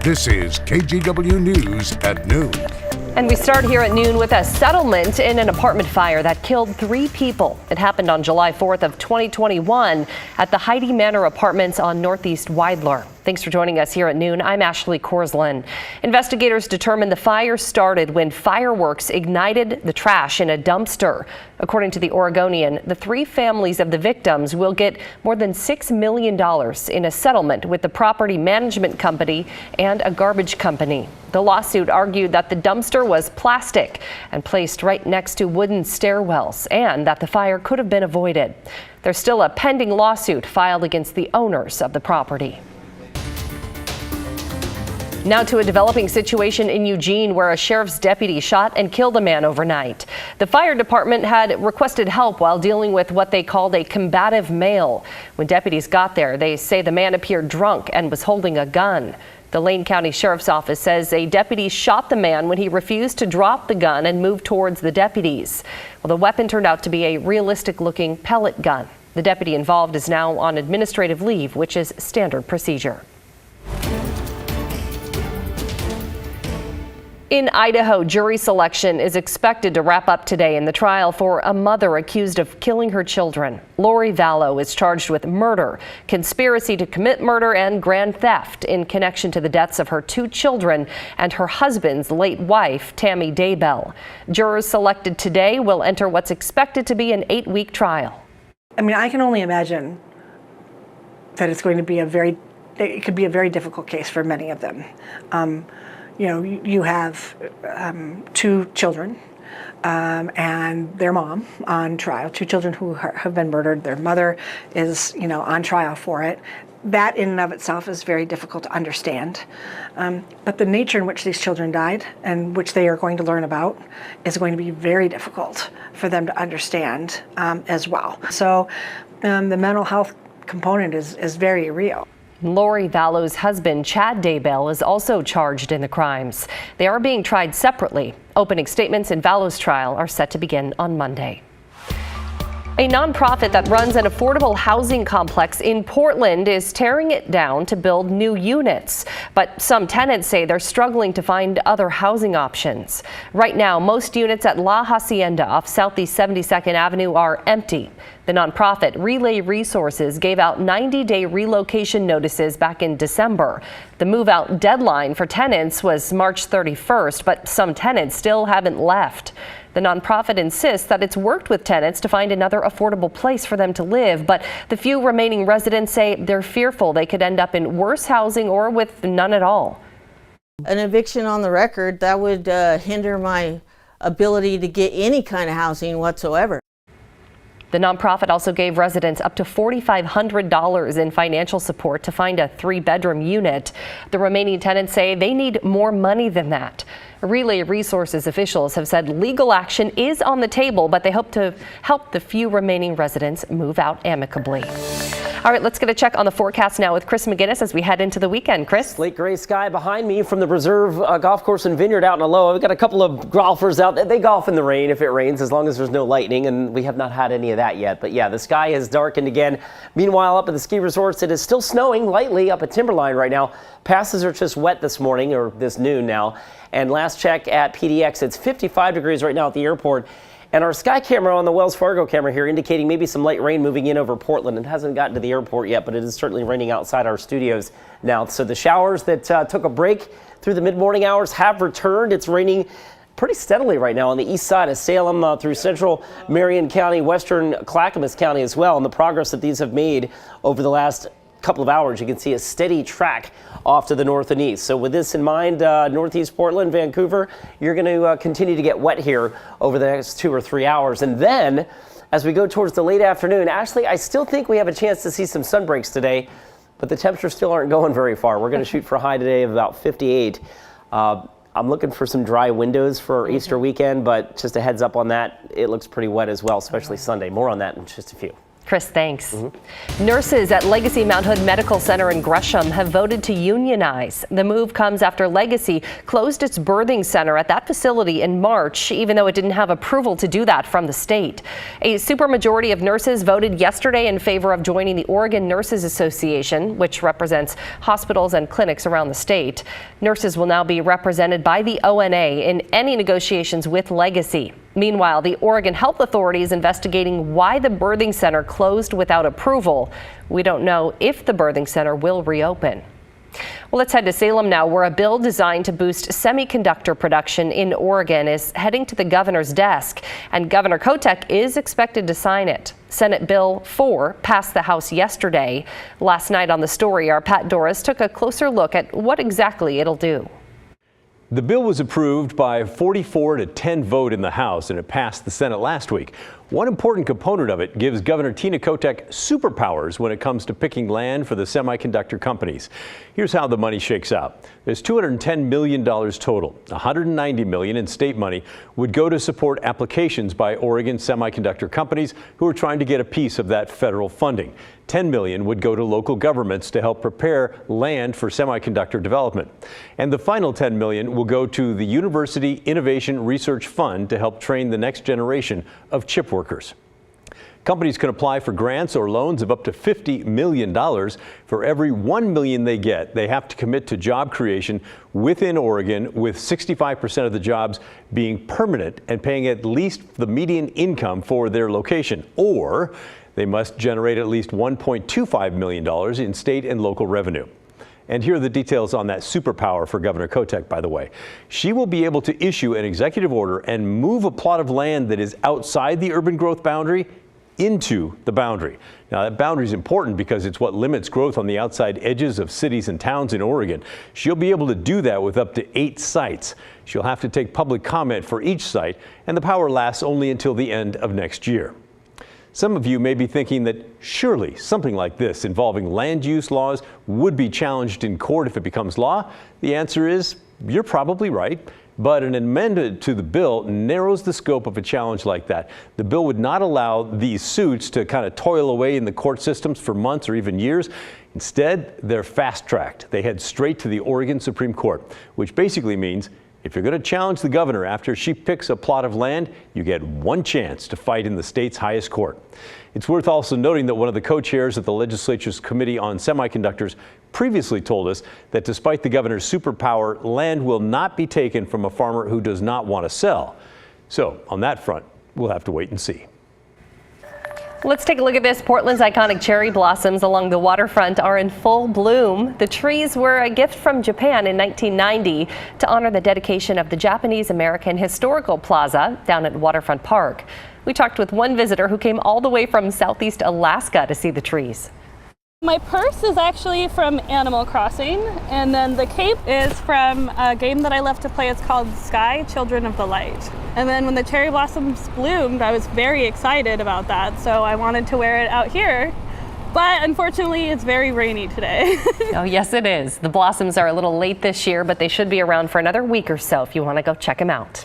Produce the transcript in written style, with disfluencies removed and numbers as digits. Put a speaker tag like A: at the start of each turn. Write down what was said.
A: This is KGW News at noon.
B: And we start here at noon with a settlement in an apartment fire that killed 3 people. It happened on July 4th of 2021 at the Heidi Manor Apartments on Northeast Weidler. Thanks for joining us here at noon. I'm Ashley Korslin. Investigators determined the fire started when fireworks ignited the trash in a dumpster. According to the Oregonian, the 3 families of the victims will get more than $6 million in a settlement with the property management company and a garbage company. The lawsuit argued that the dumpster was plastic and placed right next to wooden stairwells and that the fire could have been avoided. There's still a pending lawsuit filed against the owners of the property. Now to a developing situation in Eugene where a sheriff's deputy shot and killed a man overnight. The fire department had requested help while dealing with what they called a combative male. When deputies got there, they say the man appeared drunk and was holding a gun. The Lane County Sheriff's Office says a deputy shot the man when he refused to drop the gun and move towards the deputies. Well, the weapon turned out to be a realistic-looking pellet gun. The deputy involved is now on administrative leave, which is standard procedure. In Idaho, jury selection is expected to wrap up today in the trial for a mother accused of killing her children. Lori Vallow is charged with murder, conspiracy to commit murder, and grand theft in connection to the deaths of her 2 children and her husband's late wife, Tammy Daybell. Jurors selected today will enter what's expected to be an 8-week trial.
C: I mean, I can only imagine that it's going to be it could be a very difficult case for many of them. You know, you have 2 children and their mom on trial, 2 children who have been murdered. Their mother is, on trial for it. That in and of itself is very difficult to understand. But the nature in which these children died and which they are going to learn about is going to be very difficult for them to understand as well. So the mental health component is very real.
B: Lori Vallow's husband, Chad Daybell, is also charged in the crimes. They are being tried separately. Opening statements in Vallow's trial are set to begin on Monday. A nonprofit that runs an affordable housing complex in Portland is tearing it down to build new units. But some tenants say they're struggling to find other housing options. Right now, most units at La Hacienda off Southeast 72nd Avenue are empty. The nonprofit Relay Resources gave out 90-day relocation notices back in December. The move-out deadline for tenants was March 31st, but some tenants still haven't left. The nonprofit insists that it's worked with tenants to find another affordable place for them to live, but the few remaining residents say they're fearful they could end up in worse housing or with none at all.
D: An eviction on the record, that would hinder my ability to get any kind of housing whatsoever.
B: The nonprofit also gave residents up to $4,500 in financial support to find a 3-bedroom unit. The remaining tenants say they need more money than that. Relay Resources officials have said legal action is on the table, but they hope to help the few remaining residents move out amicably. All right, let's get a check on the forecast now with Chris McGinnis as we head into the weekend. Chris?
E: Slate gray sky behind me from the Reserve Golf Course and Vineyard out in Aloha. We've got a couple of golfers out there. They golf in the rain if it rains, as long as there's no lightning, and we have not had any of that yet. But yeah, the sky has darkened again. Meanwhile, up at the ski resorts, it is still snowing lightly up at Timberline right now. Passes are just wet this morning, or this noon now. And last check at PDX, it's 55 degrees right now at the airport. And our sky camera on the Wells Fargo camera here indicating maybe some light rain moving in over Portland. It hasn't gotten to the airport yet, but it is certainly raining outside our studios now. So the showers that took a break through the mid-morning hours have returned. It's raining pretty steadily right now on the east side of Salem through central Marion County, western Clackamas County as well. And the progress that these have made over the last couple of hours, you can see a steady track off to the north and east. So with this in mind, northeast Portland, Vancouver, you're going to continue to get wet here over the next 2 or 3 hours. And then as we go towards the late afternoon, Ashley, I still think we have a chance to see some sun breaks today, but the temperatures still aren't going very far. We're going to shoot for a high today of about 58. I'm looking for some dry windows for Easter weekend, but just a heads up on that, it looks pretty wet as well, especially Sunday. More on that in just a few.
B: Chris, thanks. Nurses at Legacy Mount Hood Medical Center in Gresham have voted to unionize. The move comes after Legacy closed its birthing center at that facility in March, even though it didn't have approval to do that from the state. A supermajority of nurses voted yesterday in favor of joining the Oregon Nurses Association, which represents hospitals and clinics around the state. Nurses will now be represented by the ONA in any negotiations with Legacy. Meanwhile, the Oregon Health Authority is investigating why the birthing center closed without approval. We don't know if the birthing center will reopen. Well, let's head to Salem now, where a bill designed to boost semiconductor production in Oregon is heading to the governor's desk, and Governor Kotek is expected to sign it. Senate Bill 4 passed the House yesterday. Last night on The Story, our Pat Doris took a closer look at what exactly it'll do.
F: The bill was approved by a 44-10 vote in the House, and it passed the Senate last week. One important component of it gives Governor Tina Kotek superpowers when it comes to picking land for the semiconductor companies. Here's how the money shakes out. There's $210 million total. $190 million in state money would go to support applications by Oregon semiconductor companies who are trying to get a piece of that federal funding. $10 million would go to local governments to help prepare land for semiconductor development. And the final $10 million will go to the University Innovation Research Fund to help train the next generation of chip workers. Companies can apply for grants or loans of up to $50 million. For every $1 million they get, they have to commit to job creation within Oregon, with 65% of the jobs being permanent and paying at least the median income for their location, or they must generate at least $1.25 million in state and local revenue. And here are the details on that superpower for Governor Kotek, by the way. She will be able to issue an executive order and move a plot of land that is outside the urban growth boundary into the boundary. Now, that boundary is important because it's what limits growth on the outside edges of cities and towns in Oregon. She'll be able to do that with up to 8 sites. She'll have to take public comment for each site, and the power lasts only until the end of next year. Some of you may be thinking that surely something like this involving land use laws would be challenged in court if it becomes law. The answer is you're probably right, but an amendment to the bill narrows the scope of a challenge like that. The bill would not allow these suits to kind of toil away in the court systems for months or even years. Instead, they're fast-tracked. They head straight to the Oregon Supreme Court, which basically means if you're going to challenge the governor after she picks a plot of land, you get one chance to fight in the state's highest court. It's worth also noting that one of the co-chairs of the legislature's Committee on Semiconductors previously told us that despite the governor's superpower, land will not be taken from a farmer who does not want to sell. So on that front, we'll have to wait and see.
B: Let's take a look at this. Portland's iconic cherry blossoms along the waterfront are in full bloom. The trees were a gift from Japan in 1990 to honor the dedication of the Japanese-American Historical Plaza down at Waterfront Park. We talked with one visitor who came all the way from Southeast Alaska to see the trees.
G: My purse is actually from Animal Crossing, and then the cape is from a game that I love to play. It's called Sky, Children of the Light. And then when the cherry blossoms bloomed, I was very excited about that, so I wanted to wear it out here. But unfortunately, it's very rainy today.
B: Oh, yes, it is. The blossoms are a little late this year, but they should be around for another week or so if you want to go check them out.